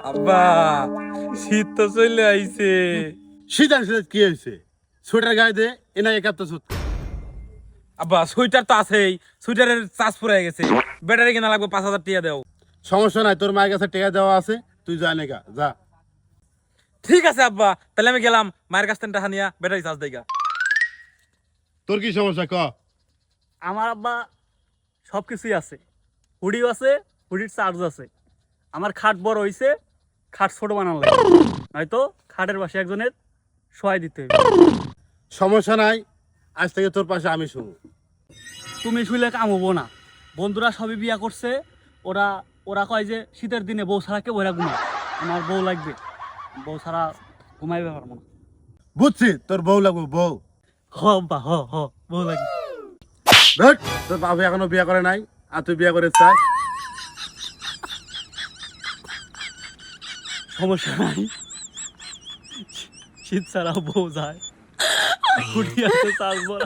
আব্বা শীত তো চলে আইছে। শীত আসলে কি হয়েছে? সোয়েটার গায়ে দে, এনা এক হাপ্তা সুত। আব্বা সোয়েটার তো আছেই, সোয়েটারের চার্জ ফুরাই গেছে, ব্যাটারি কিনা লাগবে 5,000 টাকা দাও। সমস্যা নাই, তোর মায়ের কাছে টাকা দেওয়া আছে, তুই যা নেগা যা। ঠিক আছে আব্বা, তাহলে আমি গেলাম, মায়ের কাছ থেকে টাকা নিয়া ব্যাটারি চার্জ দেইগা। তোর কি সমস্যা ক? আমার আব্বা সব কিছুই আছে, হুডিও আছে, হুডির চার্জ আছে। আমার খাট বড় হইছে, খাট ছোট বানানো লাগে, নয়তো খাটের পাশে একজনের সহায় দিতে হবে। সমস্যা নাই, আজ থেকে তোর পাশে আমি শুনু। তুমি শুইলে কাম হবো না। বন্ধুরা সবই বিয়া করছে, ওরা ওরা কয় যে শীতের দিনে বউ ছাড়া কেউ ওরা ঘুমায়, আমার বউ লাগবে, বউ ছাড়া ঘুমাইবে পারবো না। বুঝছি, তোর বউ লাগবে বউ। হ আব্বা হ বউ লাগবে। ধুর, তোর বাবু এখনো বিয়ে করে নাই, আর তুই বিয়ে করে চাস? সমস্যা নাই, শীত ছাড়াও বউ যায়, হুডি আছে চার্জ বড়।